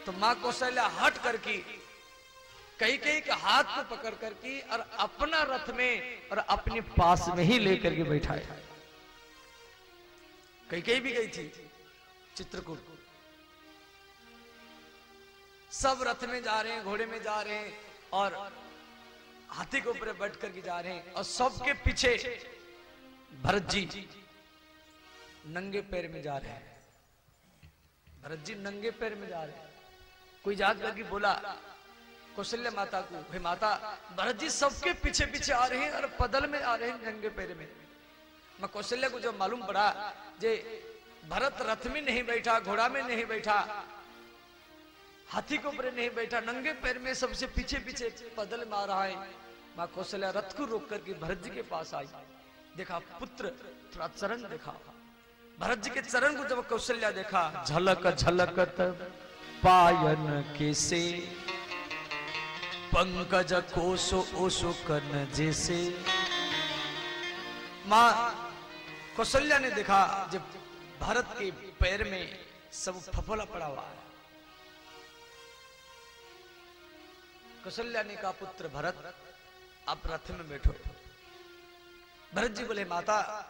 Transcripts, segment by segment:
तो मां कौशल्या हट करके कई के हाथ को पकड़ करके और अपना रथ में और अपने पास में ही लेकर के बैठाया। कई भी गई थी चित्रकूट, सब रथ में जा रहे हैं, घोड़े में जा रहे हैं और हाथी के ऊपर बैठ करके जा रहे हैं और सबके पीछे भरत जी नंगे पैर में जा रहे हैं। भरत जी नंगे पैर में जा रहे हैं। कोई जात करके बोला कौशल्या माता को, हे माता भरत जी सबके पीछे पीछे आ रहे हैं और पैदल में आ रहे हैं नंगे पैर में। मैं कौशल्या को जब मालूम पड़ा जे भरत रथ में नहीं बैठा, घोड़ा में नहीं बैठा, हाथी के ऊपर नहीं बैठा, नंगे पैर में सबसे पीछे पीछे पैदल में आ रहा है। मां कौशल्या रथ को रोक करके भरत जी के पास आई, देखा पुत्र, थोड़ा चरण देखा। भरत जी के चरण को जब कौशल्या देखा, झलक झलकत पायन कैसे, पंकज कोसो ओसो कन जैसे। मां कौशल्या ने देखा जब भरत के पैर में सब फफोला पड़ा हुआ है। कौशल्या ने कहा पुत्र भरत आप रथ में बैठो। भरत जी बोले माता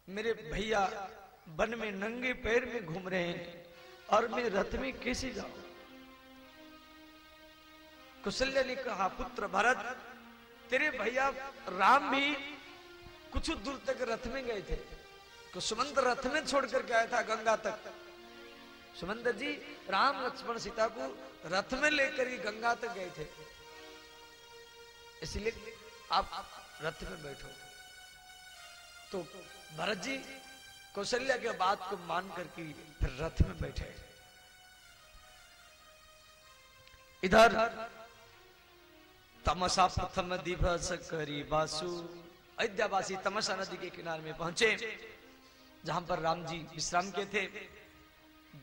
मेरे भैया वन में नंगे पैर में घूम रहे हैं और मैं रथ में कैसे जाऊं। कौशल्या ने कहा पुत्र भरत तेरे भैया राम भी कुछ दूर तक रथ में गए थे, सुमंत रथ में छोड़ करके आया था गंगा तक। सुमंत जी राम लक्ष्मण सीता को रथ में लेकर ही गंगा तक गए थे, इसलिए आप रथ में बैठो। तो भरत जी कौशल्या के बात को मान करके फिर रथ में बैठे। इधर तमसा प्रथम दिवस करी बासु, अयोध्यावासी तमसा नदी के किनारे में पहुंचे जहां पर राम जी विश्राम के थे।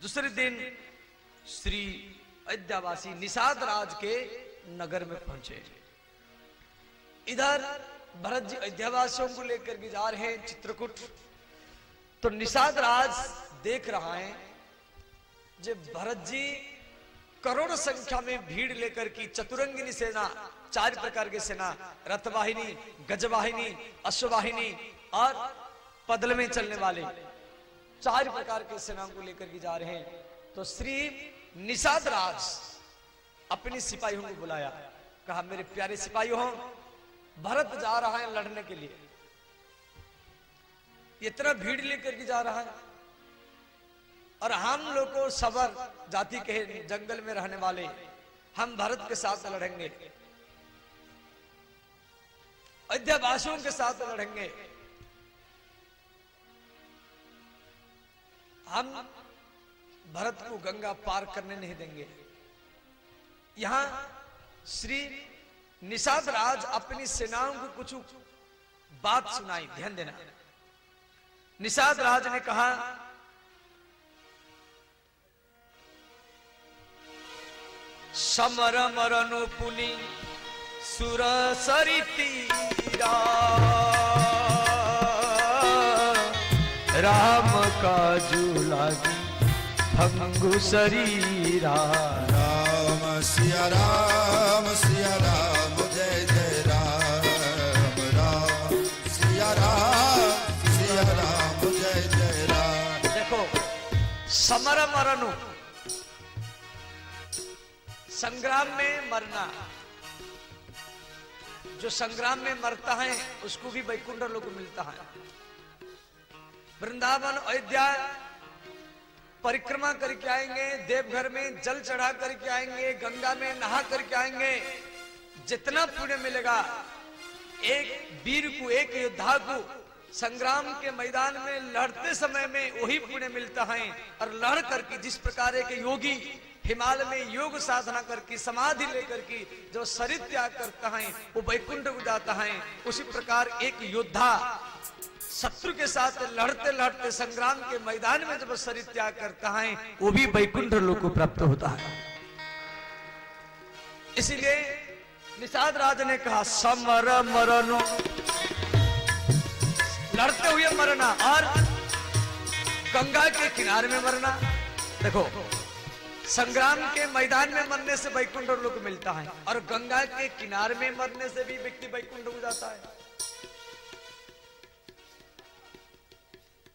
दूसरे दिन श्री अयोध्यावासी निषाद राज के नगर में पहुंचे। इधर भरत जी अयोध्यावासियों को लेकर के जा रहे हैं चित्रकूट। तो निषाद राज देख रहा है जब भरत जी करोड़ संख्या में भीड़ लेकर की चतुरंगिनी सेना, 4 प्रकार की सेना, रथवाहिनी, गजवाहिनी, अश्ववाहिनी और पैदल में चलने वाले 4 प्रकार के सेनाओं को लेकर के जा रहे हैं। तो श्री निषाद राज अपने सिपाहियों को बुलाया, कहा मेरे प्यारे सिपाहियों भरत जा रहा है लड़ने के लिए, इतना भीड़ लेकर के जा रहा है और हम लोग को सबर जाति के जंगल में रहने वाले हम भरत के साथ लड़ेंगे, अयोध्यावासियों के साथ लड़ेंगे, हम भरत को गंगा पार करने नहीं देंगे। यहां श्री निषाद राज अपनी सेनाओं को कुछ बात सुनाई, ध्यान देना। निषाद राज ने कहा समर मरनु पुनि सुर सरितीरा, राम काजू लागी भंगु शरीरा। राम सिया राम जय जय राम, राम सिया राम जय जय राम। देखो समर मरनु, संग्राम में मरना, जो संग्राम में मरता है उसको भी वैकुंठ लोक मिलता है। वृंदावन अयोध्या परिक्रमा करके आएंगे, देवघर में जल चढ़ा करके आएंगे, गंगा में नहा करके आएंगे, जितना पुण्य मिलेगा एक वीर को, एक योद्धा को संग्राम के मैदान में लड़ते समय में वही पुण्य मिलता है। और लड़ करके जिस प्रकार एक योगी हिमालय में योग साधना करके समाधि लेकर के जो शरीर त्याग करता है वो वैकुंठ को जाता है, उसी प्रकार एक योद्धा शत्रु के साथ लड़ते लड़ते संग्राम के मैदान में जब शरीर त्याग करता है वो भी वैकुंठ लोक को प्राप्त होता है। इसीलिए निषाद राज ने कहा समर मरनो, लड़ते हुए मरना और गंगा के किनारे में मरना। देखो संग्राम के मैदान में मरने से वैकुंठ लोक मिलता है और गंगा के किनारे में मरने से भी व्यक्ति वैकुंठ हो जाता है।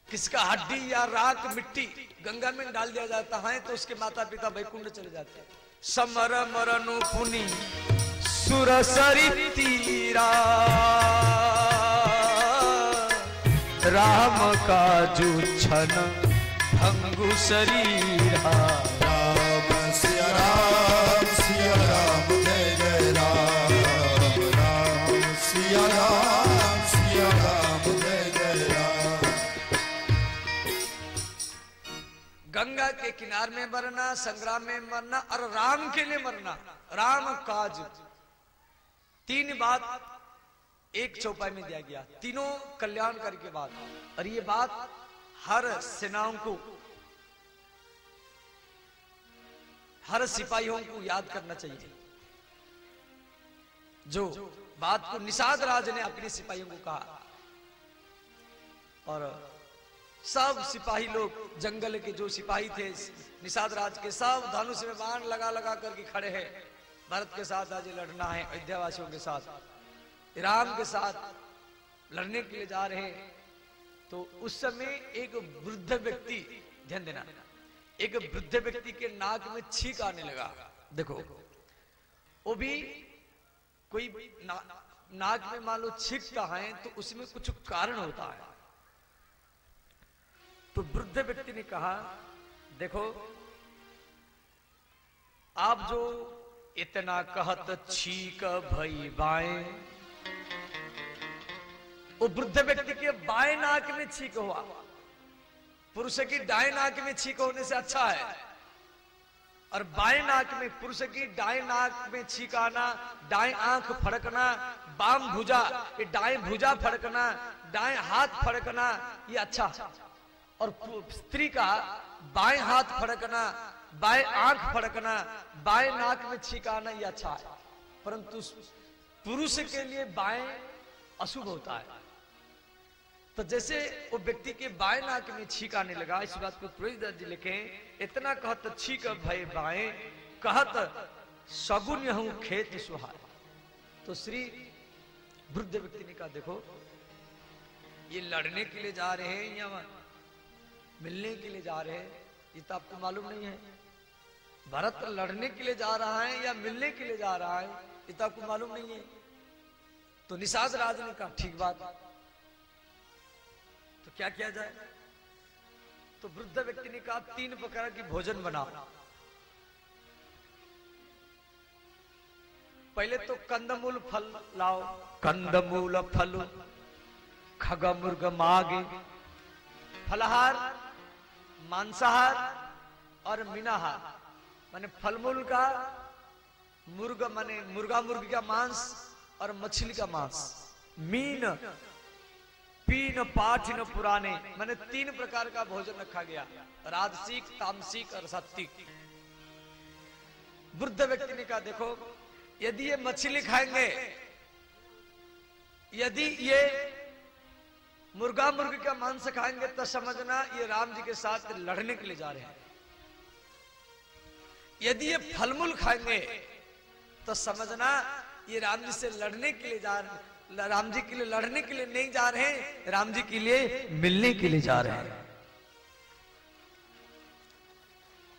किसका हड्डी या राख मिट्टी गंगा में डाल दिया जाता है तो उसके माता पिता वैकुंठ चले जाते हैं। समर मरनु पुनि सुरसरी तीरा राम काजू छन भंगु शरीरा। राम सिया राम जय जय राम। राम सिया राम जय जय राम। गंगा के किनारे में मरना, संग्राम में मरना और राम के लिए मरना, राम काज, तीन बात एक चौपाई में दिया गया, तीनों कल्याणकारी के बाद। और ये बात हर सेनाओं को, हर सिपाहियों को याद करना चाहिए। जो बात को निषाद राज ने अपने सिपाहियों को कहा और सब सिपाही लोग, जंगल के जो सिपाही थे निषाद राज के, सब धनुष में बाण लगा लगा करके खड़े हैं। भारत के साथ आज लड़ना है, अयोध्यावासियों के साथ, राम के साथ लड़ने के लिए जा रहे हैं। तो उस समय एक वृद्ध व्यक्ति, ध्यान देना, एक वृद्ध व्यक्ति के नाक में छींक आने लगा। देखो वो भी कोई नाक में मान लो छींकता है तो उसमें कुछ कारण होता है। तो वृद्ध व्यक्ति ने कहा, देखो आप जो इतना कहत छीक भई बाएं, वो वृद्ध व्यक्ति के बाएं नाक में छींक हुआ। पुरुष की दाएं नाक में छींक होने से अच्छा है। और बाएं नाक में, पुरुष की दाएं नाक में छींक आना, दाएं आंख फड़कना, बाम भुजा, ये दाएं भुजा फड़कना, दाएं हाथ फड़कना, ये अच्छा। और स्त्री का बाएं हाथ फड़कना, बाएं आंख फड़कना, बाएं नाक में छींक आना, ये अच्छा है। परंतु पुरुष के लिए बाएं अशुभ होता है। तो जैसे वो व्यक्ति के बाएं नाक में छींक आने लगा, इस बात को तुलसीदास जी लिखे, इतना कहत छींक भय बाएं, कहत सगुन हूं खेत सुहाय। तो श्री वृद्ध व्यक्ति ने कहा, देखो ये लड़ने के लिए जा रहे हैं या मिलने के लिए जा रहे हैं, ये तो आपको मालूम नहीं है। भरत लड़ने के लिए जा रहा है या मिलने के लिए जा रहा है, ये तो आपको मालूम नहीं है। तो निषाद राज ने कहा, ठीक बात, तो क्या किया जाए? तो वृद्ध व्यक्ति ने कहा, 3 प्रकार की भोजन बनाओ। पहले तो कंदमूल फल लाओ, कंदमूल फल खग मुर्ग मागे, फलहार, मांसाहार और मीनाहार, माने फलमूल का, मुर्ग माने मुर्गा मुर्गी का मांस और मछली का मांस, मीन, पीन, पाठिन, पुराने, माने 3 प्रकार का भोजन रखा गया, राजसिक, तामसिक और सात्विक। वृद्ध व्यक्ति ने कहा, देखो यदि ये मछली खाएंगे, यदि ये मुर्गा मुर्गी का मांस खाएंगे तो समझना ये राम जी के साथ लड़ने के लिए जा रहे हैं। यदि ये फलमूल खाएंगे तो समझना ये राम जी से लड़ने के लिए जा रहे हैं, राम जी के लिए लड़ने के लिए नहीं जा रहे हैं, राम जी के लिए मिलने के लिए जा रहे हैं।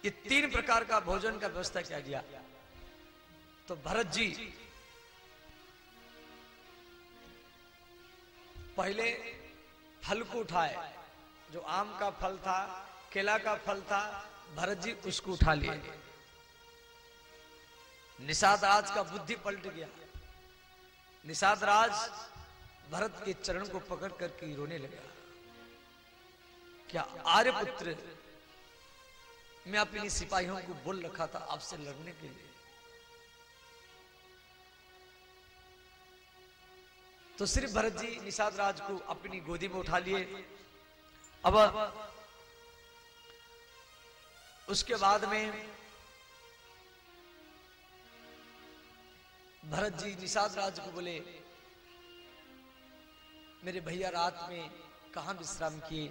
ये 3 प्रकार का भोजन का व्यवस्था किया गया। तो भरत जी पहले फल को उठाए, जो आम का फल था, केला का फल था, भरत जी उसको उठा लिए। निषाद राज का बुद्धि पलट गया। निषाद राज भरत के चरण को पकड़ करके रोने लगा। क्या आर्यपुत्र, मैं अपनी सिपाहियों को बोल रखा था आपसे लड़ने के लिए, तो श्री भरत जी निषाद राज को अपनी गोदी में उठा लिए। अब उसके बाद में भरत जी निषाद राज को बोले, मेरे भैया रात में कहां विश्राम किए?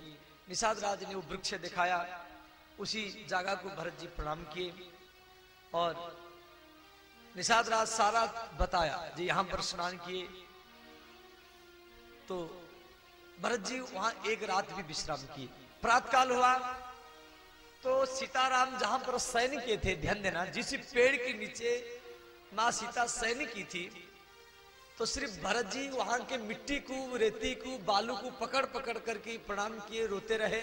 निषाद राज ने वो वृक्ष दिखाया, उसी जगह को भरत जी प्रणाम किए। और निषाद राज सारा बताया जी, यहां पर स्नान किए। तो भरत जी वहां एक रात भी विश्राम किए। प्रातःकाल हुआ तो सीताराम जहां पर शयन किए थे, ध्यान देना, जिस पेड़ के नीचे मां सीता शयन की थी, तो सिर्फ भरत जी वहां के मिट्टी को, रेती को, बालू को पकड़ पकड़ करके प्रणाम किए, रोते रहे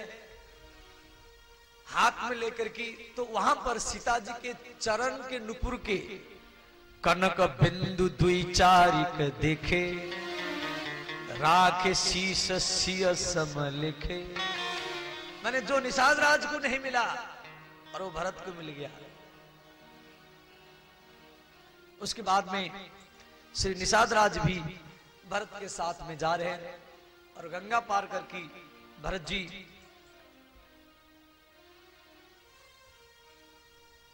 हाथ में लेकर के। तो वहां पर सीता जी के चरण के नुपुर के कनक बिंदु दुई चारिक देखे, राखे शीश सिय सम लिखे। मैंने जो निषाद राज को नहीं मिला और वो भरत को मिल गया। उसके बाद में श्री निषाद राज भी भरत के साथ में जा रहे हैं और गंगा पार करके भरत जी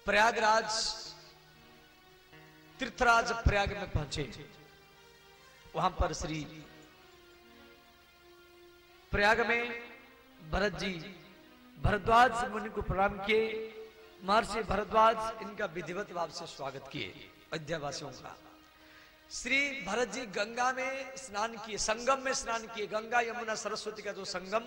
प्रयागराज, तीर्थराज प्रयाग में पहुंचे। वहां पर श्री प्रयाग में भरत जी भरद्वाज मुनि को प्रणाम किए। महर्षि भरद्वाज इनका विधिवत भाव से स्वागत किए अयोध्यावासियों का। श्री भरत जी गंगा में स्नान किए, संगम में स्नान किए। गंगा यमुना सरस्वती का जो संगम,